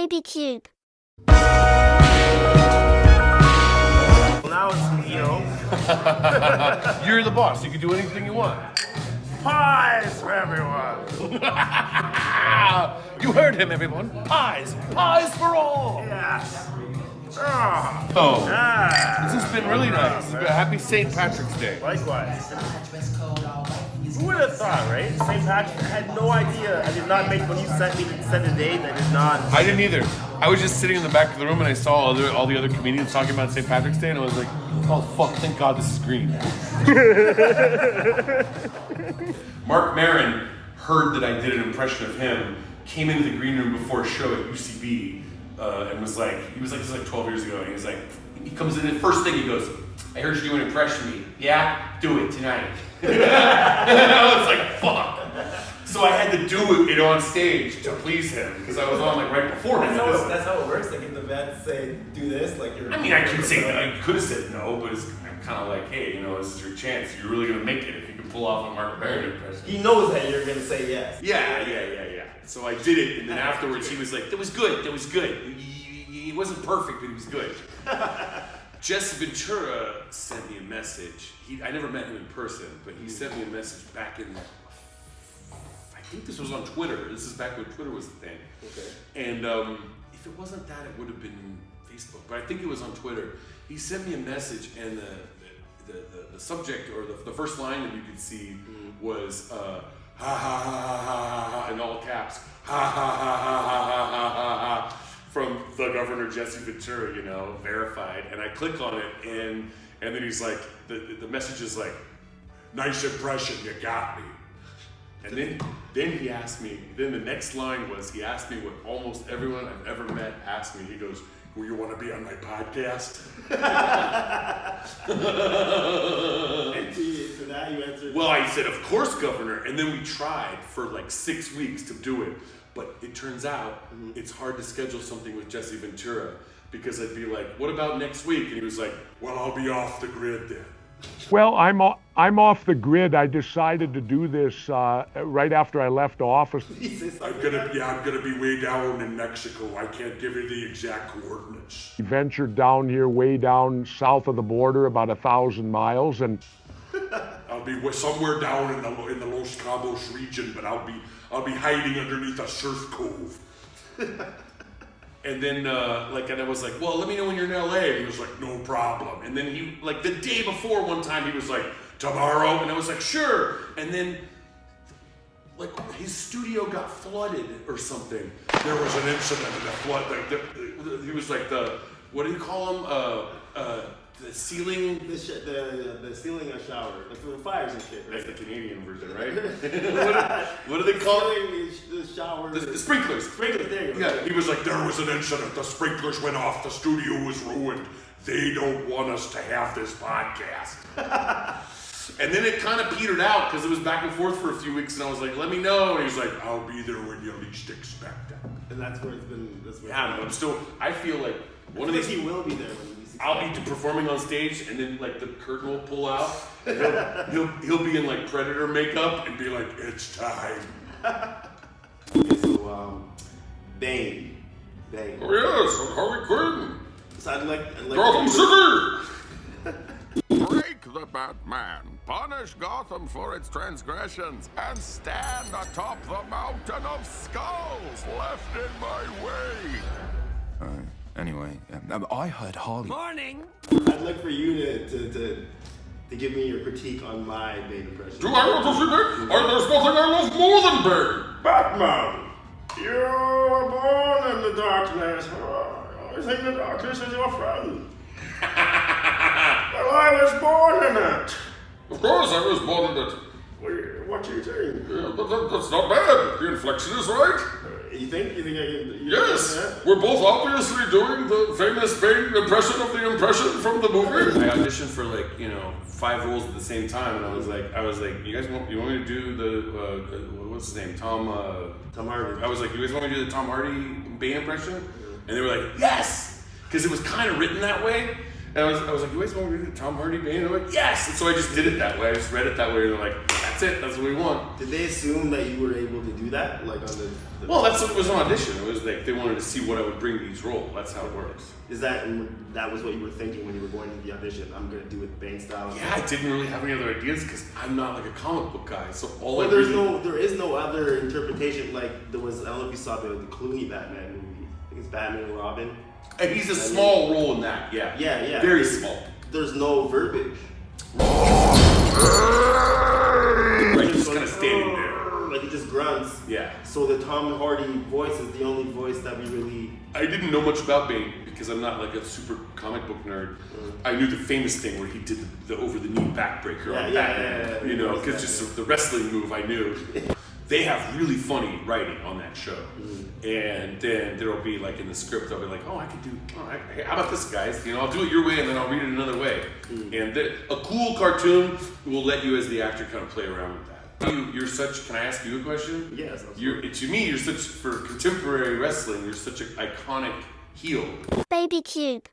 baby cube. Now it's, You're the boss. You can do anything you want. pies for everyone. You heard him, everyone. Pies. Pies for all. Yes. This has been really nice. Happy St. Patrick's Day. Likewise. Who would have thought, right? St. Patrick, I had no idea. I did not make, when you sent me the date, I did not. I didn't either. I was just sitting in the back of the room and I saw all the other comedians talking about St. Patrick's Day and I was like, oh fuck, thank God this is green. Mark Maron heard that I did an impression of him, came into the green room before a show at UCB, and was like, this was like 12 years ago, and he comes in and first thing he goes, I heard you do an impression of me. Yeah? Do it tonight. And I was like, fuck. So I had to do it on stage to please him, because I was on like right before him. That's how it works, like if the vets say, do this, like you're... I mean, I could have said no, but it's kind of like, hey, this is your chance. You're really going to make it if you can pull off a Mark Maron impression. He knows that you're going to say yes. Yeah. So I did it, and then afterwards he was like, that was good. He wasn't perfect, but he was good. Jessi Ventura sent me a message. I never met him in person, but he sent me a message back in, I think this was on Twitter. This is back when Twitter was a thing. Okay. And if it wasn't that, it would have been Facebook, but I think it was on Twitter. He sent me a message, and the subject, or the first line that you could see was, ha ha ha ha ha ha, in all caps, ha ha ha ha ha ha ha ha, from the Governor Jessi Ventura, verified. And I click on it, and then he's like, the message is like, nice impression, you got me. And then he asked me, then the next line was, he asked me what almost everyone I've ever met asked me. He goes, will you want to be on my podcast? And to that you answered... Well, I said, of course, Governor. And then we tried for like 6 weeks to do it. But it turns out it's hard to schedule something with Jessi Ventura, because I'd be like, what about next week? And he was like, well, I'll be off the grid then. Well, I'm off the grid. I decided to do this right after I left office. I'm gonna be way down in Mexico. I can't give you the exact coordinates. We ventured down here, way down south of the border, about 1,000 miles, and I'll be somewhere down in the Los Cabos region, but I'll be hiding underneath a surf cove. And then, and I was like, well, let me know when you're in LA. And he was like, no problem. And then he, like the day before, one time he was like, tomorrow. And I was like, sure. And then, like, his studio got flooded or something. There was an incident in the flood. He was like what do you call him? The ceiling. The ceiling of shower, like for the fires and shit. Right? That's the Canadian version, right? what do they call it? The shower. The sprinklers. Sprinklers, there you go. Yeah, he was like, there was an incident. The sprinklers went off. The studio was ruined. They don't want us to have this podcast. And then it kind of petered out because it was back and forth for a few weeks, and I was like, let me know. And he was like, I'll be there when you least expect it. And that's where it's been. I feel like one of these. He will be there when I'll be performing on stage, and then like the curtain will pull out. And he'll be in like Predator makeup and be like, "It's time." Okay, so Bane. Oh yes, I'm Harley Quinn. So I'd like Gotham City. Break the Batman, punish Gotham for its transgressions, and stand atop the mountain of skulls left in my way. Anyway, I heard Harley. Morning. I'd like for you to give me your critique on my Bane impression. Do I want to see Bane? There's nothing I love more than Bane. Batman, you were born in the darkness. I think the darkness is your friend. Well, I was born in it. Of course, I was born in it. What do you think? Yeah, but that's not bad. The inflection is right. You think I can... Yes! We're both obviously doing the famous Bane impression of the impression from the movie. I auditioned for 5 roles at the same time, and I was like, you guys want me to do the what's his name? Tom Hardy. I was like, you guys want me to do the Tom Hardy Bane impression? And they were like, yes! Because it was kind of written that way. And I was like, you guys want me to do the Tom Hardy Bane? And they're like, yes! And so I just did it that way. I just read it that way, and they're like, that's That's it. That's what we want. Did they assume that you were able to do that? Like on the Well, that's what was an audition. It was like they wanted to see what I would bring to each role. That's how it works. Is that was what you were thinking when you were going to the audition? I'm gonna do it Bane style. Yeah, I didn't really have any other ideas because I'm not like a comic book guy. So all Well, I there is no other interpretation. Like there was, I don't know if you saw the Clooney Batman movie. I think it's Batman and Robin. And he's a small role in that. Yeah. Yeah. Very small. There's no verbiage. Right, just kind of standing there. Like he just grunts. Yeah. So the Tom Hardy voice is the only voice that we really. I didn't know much about Bane because I'm not like a super comic book nerd. I knew the famous thing where he did the over the knee backbreaker on Batman. You know, because just the wrestling move I knew. They have really funny writing on that show. And then there'll be like in the script, I'll be like, oh, I could do, hey, how about this, guys? You know, I'll do it your way and then I'll read it another way. And a cool cartoon will let you as the actor kind of play around with that. You're such, can I ask you a question? Yes. To me, you're such, for contemporary wrestling, you're such an iconic heel. Baby Cube.